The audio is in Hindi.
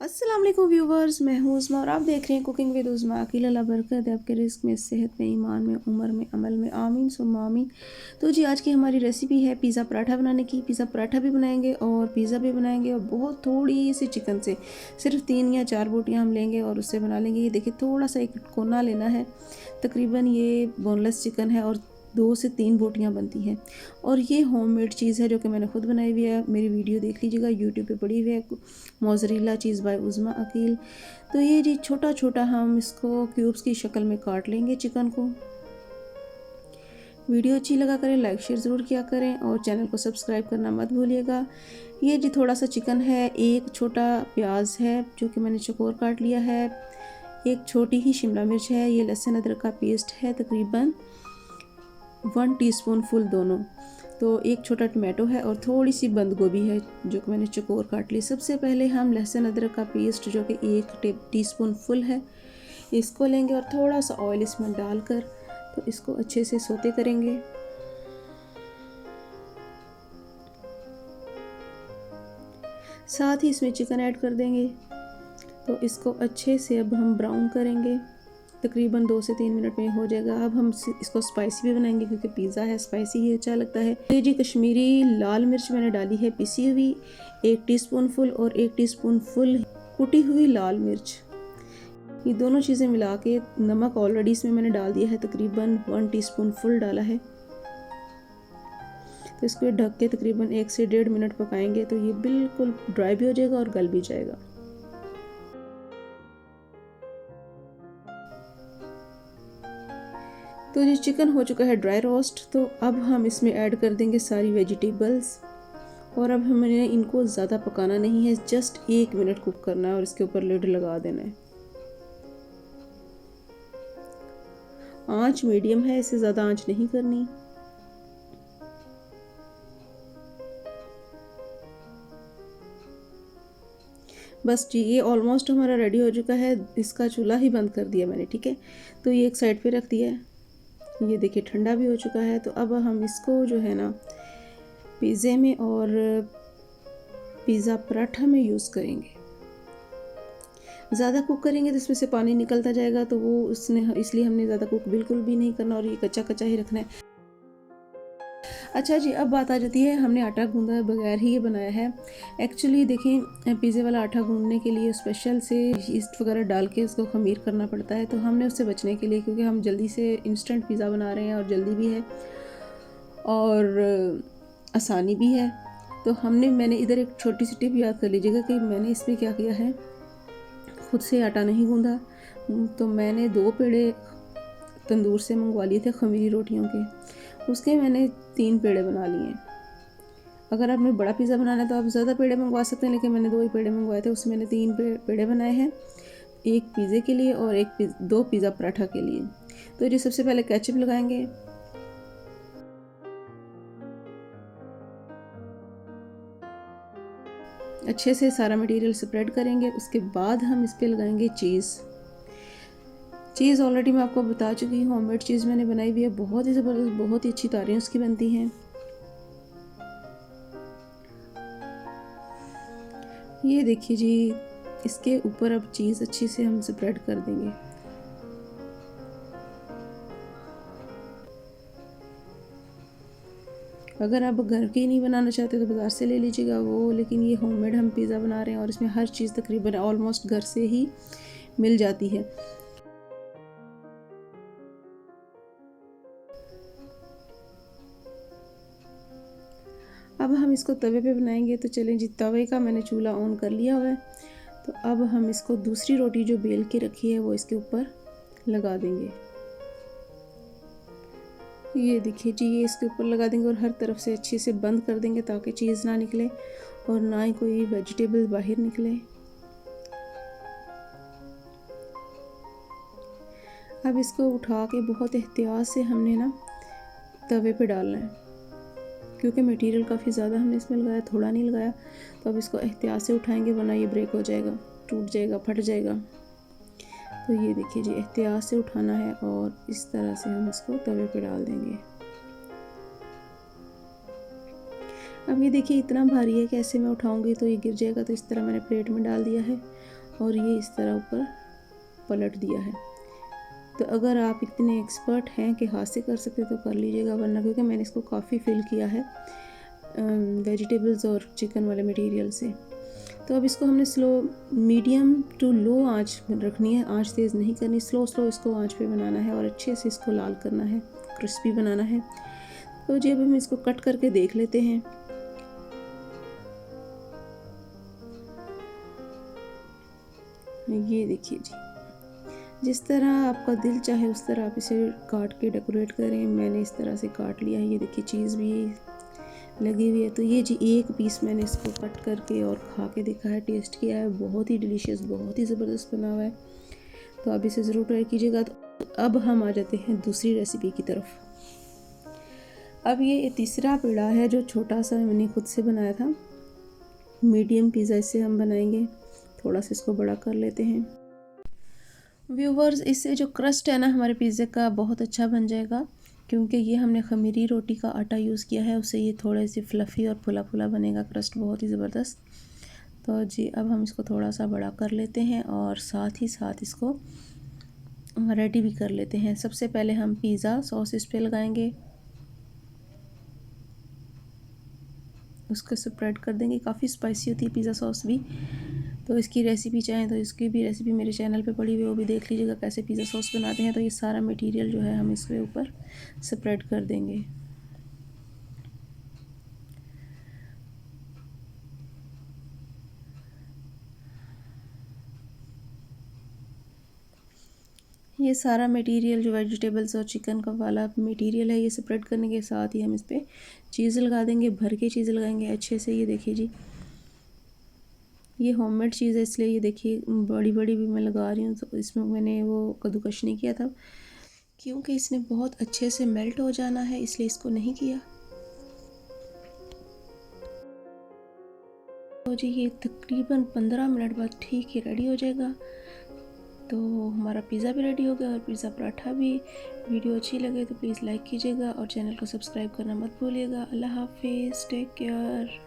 अस्सलाम वालेकुम व्यूवर्स, मैं हूँ उज़मा और आप देख रहे हैं कुकिंग विद उज़मा। अकील अल्लाह बरकत है आपके रिस्क में, सेहत में, ईमान में, उम्र में, अमल में, आमीन सुम्मा आमीन। तो जी आज की हमारी रेसिपी है पिज़्ज़ा पराठा बनाने की। पिज़्ज़ा पराठा भी बनाएंगे और पिज़्ज़ा भी बनाएंगे और बहुत थोड़ी सी चिकन से सिर्फ 3 या 4 बोटियाँ हम लेंगे और उससे बना लेंगे। ये देखिए थोड़ा सा एक कोना लेना है, तकरीबन ये बोनलेस चिकन है और 2 से 3 बोटियाँ बनती हैं। और ये होममेड चीज़ है जो कि मैंने खुद बनाई हुई है। मेरी वीडियो देख लीजिएगा, यूट्यूब पे पड़ी हुई है, मोज़रेला चीज़ बाय उज़मा अकील। तो ये जी छोटा छोटा हम इसको क्यूब्स की शक्ल में काट लेंगे चिकन को। वीडियो अच्छी लगा करें लाइक शेयर ज़रूर किया करें और चैनल को सब्सक्राइब करना मत भूलिएगा। ये जी थोड़ा सा चिकन है, एक छोटा प्याज है जो कि मैंने चौकोर काट लिया है, एक छोटी ही शिमला मिर्च है, ये लहसुन अदरक का पेस्ट है तकरीबन 1 टीस्पून फुल दोनों, तो एक छोटा टमाटो है और थोड़ी सी बंद गोभी है जो कि मैंने चौकोर काट ली। सबसे पहले हम लहसुन अदरक का पेस्ट जो कि 1 टीस्पून फुल है इसको लेंगे और थोड़ा सा ऑयल इसमें डालकर तो इसको अच्छे से सौते करेंगे। साथ ही इसमें चिकन ऐड कर देंगे, तो इसको अच्छे से अब हम ब्राउन करेंगे। तकरीबन 2 से 3 मिनट में हो जाएगा। अब हम इसको स्पाइसी भी बनाएंगे क्योंकि पिज़्ज़ा है, स्पाइसी ही अच्छा लगता है। ये जी कश्मीरी लाल मिर्च मैंने डाली है पिसी हुई 1 टीस्पून फुल और 1 टीस्पून फुल कुटी हुई लाल मिर्च। ये दोनों चीज़ें मिला के, नमक ऑलरेडी इसमें मैंने डाल दिया है, तकरीबन 1 टीस्पून फुल डाला है। तो इसको ढक के तकरीबन 1 से 1.5 मिनट पकाएंगे तो ये बिल्कुल ड्राई भी हो जाएगा और गल भी जाएगा। तो ये चिकन हो चुका है ड्राई रोस्ट। तो अब हम इसमें ऐड कर देंगे सारी वेजिटेबल्स और अब हमें इनको ज़्यादा पकाना नहीं है, जस्ट 1 मिनट कुक करना है और इसके ऊपर लिड लगा देना है। आंच मीडियम है, इससे ज़्यादा आंच नहीं करनी। बस जी ये ऑलमोस्ट हमारा रेडी हो चुका है। इसका चूल्हा ही बंद कर दिया मैंने, ठीक है। तो ये एक साइड पे रख दिया है। ये देखिए ठंडा भी हो चुका है। तो अब हम इसको जो है ना पिज़्ज़े में और पिज़्ज़ा पराठा में यूज़ करेंगे। ज़्यादा कुक करेंगे तो इसमें से पानी निकलता जाएगा, तो वो उसने इसलिए हमने ज़्यादा कुक बिल्कुल भी नहीं करना और ये कच्चा कच्चा ही रखना है। अच्छा जी, अब बात आ जाती है, हमने आटा गूंदा बगैर ही ये बनाया है। एक्चुअली देखें पिज़्ज़े वाला आटा गूंदने के लिए स्पेशल से यीस्ट वगैरह डाल के उसको ख़मीर करना पड़ता है। तो हमने उससे बचने के लिए, क्योंकि हम जल्दी से इंस्टेंट पिज़्ज़ा बना रहे हैं और जल्दी भी है और आसानी भी है, तो मैंने इधर एक छोटी सी टिप याद कर लीजिएगा कि मैंने इसमें क्या किया है, खुद से आटा नहीं गूंदा। तो मैंने 2 पेड़े तंदूर से मंगवा लिए थे खमीरी रोटियों के, उसके मैंने 3 पेड़े बना लिए। अगर आपने बड़ा पिज़्ज़ा बनाना है तो आप ज़्यादा पेड़े मंगवा सकते हैं, लेकिन मैंने 2 ही पेड़े मंगवाए थे, उसमें मैंने 3 पेड़े बनाए हैं, एक पिज़्ज़े के लिए और 2 पिज़्ज़ा पराठा के लिए। तो जी सबसे पहले केचप लगाएंगे, अच्छे से सारा मटेरियल स्प्रेड करेंगे। उसके बाद हम इस पर लगाएंगे चीज़ ऑलरेडी मैं आपको बता चुकी हूँ, होममेड चीज़ मैंने बनाई हुई है, बहुत ही ज़बरदस्त, बहुत ही अच्छी तारीफ़ उसकी बनती हैं। ये देखिए जी, इसके ऊपर अब चीज़ अच्छी से हम स्प्रेड कर देंगे। अगर आप घर के नहीं बनाना चाहते तो बाज़ार से ले लीजिएगा वो, लेकिन ये होममेड हम पिज़्ज़ा बना रहे हैं और इसमें हर चीज़ तकरीबन ऑलमोस्ट घर से ही मिल जाती है। अब हम इसको तवे पे बनाएंगे। तो चलें जी, तवे का मैंने चूल्हा ऑन कर लिया हुआ है। तो अब हम इसको दूसरी रोटी जो बेल के रखी है वो इसके ऊपर लगा देंगे। ये देखिए जी, ये इसके ऊपर लगा देंगे और हर तरफ से अच्छे से बंद कर देंगे ताकि चीज़ ना निकले और ना ही कोई वेजिटेबल बाहर निकले। अब इसको उठा के बहुत एहतियात से हमने ना तवे पे डालना है, क्योंकि मटेरियल काफ़ी ज़्यादा हमने इसमें लगाया, थोड़ा नहीं लगाया। तो अब इसको एहतियात से उठाएंगे वरना ये ब्रेक हो जाएगा, टूट जाएगा, फट जाएगा। तो ये देखिए जी, एहतियात से उठाना है और इस तरह से हम इसको तवे पे डाल देंगे। अब ये देखिए इतना भारी है कि ऐसे मैं उठाऊंगी तो ये गिर जाएगा, तो इस तरह मैंने प्लेट में डाल दिया है और ये इस तरह ऊपर पलट दिया है। तो अगर आप इतने एक्सपर्ट हैं कि हाथ से कर सकते तो कर लीजिएगा, वरना क्योंकि मैंने इसको काफ़ी फिल किया है वेजिटेबल्स और चिकन वाले मटेरियल से। तो अब इसको हमने स्लो मीडियम टू लो आंच रखनी है, आंच तेज़ नहीं करनी, स्लो इसको आंच पे बनाना है और अच्छे से इसको लाल करना है, क्रिस्पी बनाना है। तो जी अब हम इसको कट करके देख लेते हैं। ये देखिए जी, जिस तरह आपका दिल चाहे उस तरह आप इसे काट के डेकोरेट करें। मैंने इस तरह से काट लिया है। ये देखिए चीज़ भी लगी हुई है। तो ये जी एक पीस मैंने इसको कट करके और खा के देखा है, टेस्ट किया है, बहुत ही डिलीशियस, बहुत ही ज़बरदस्त बना हुआ है। तो आप इसे ज़रूर ट्राई कीजिएगा। तो अब हम आ जाते हैं दूसरी रेसिपी की तरफ। अब ये तीसरा पेड़ा है जो छोटा सा मैंने खुद से बनाया था, मीडियम पिज़्ज़ा इससे हम बनाएंगे। थोड़ा सा इसको बड़ा कर लेते हैं व्यूवर्स। इससे जो क्रस्ट है ना हमारे पिज़्ज़े का बहुत अच्छा बन जाएगा, क्योंकि ये हमने खमीरी रोटी का आटा यूज़ किया है, उससे ये थोड़े से फ्लफ़ी और फुला फुला बनेगा क्रस्ट, बहुत ही ज़बरदस्त। तो जी अब हम इसको थोड़ा सा बड़ा कर लेते हैं और साथ ही साथ इसको रेडी भी कर लेते हैं। सबसे पहले हम पिज़्ज़ा सॉस इस पर लगाएंगे, उसको स्प्रेड कर देंगे। काफ़ी स्पाइसी होती है पिज़्ज़ा सॉस भी, तो इसकी रेसिपी चाहें तो इसकी भी रेसिपी मेरे चैनल पे पड़ी हुई है, वो भी देख लीजिएगा कैसे पिज़्ज़ा सॉस बनाते हैं। तो ये सारा मटेरियल जो है हम इसके ऊपर स्प्रेड कर देंगे। ये सारा मटेरियल जो वेजिटेबल्स और चिकन का वाला मटेरियल है, ये स्प्रेड करने के साथ ही हम इस पर चीज़ लगा देंगे, भर के चीज़ लगाएंगे अच्छे से। ये देखिए जी, ये होममेड चीज़ है, इसलिए ये देखिए बड़ी बड़ी भी मैं लगा रही हूँ। तो इसमें मैंने वो कद्दूकश नहीं किया था, क्योंकि इसने बहुत अच्छे से मेल्ट हो जाना है, इसलिए इसको नहीं किया। तो जी ये तकरीबन 15 मिनट बाद ठीक ही रेडी हो जाएगा। तो हमारा पिज़्ज़ा भी रेडी हो गया और पिज़्ज़ा पराठा भी। वीडियो अच्छी लगे तो प्लीज़ लाइक कीजिएगा और चैनल को सब्सक्राइब करना मत भूलिएगा। अल्लाह हाफिज़, टेक केयर।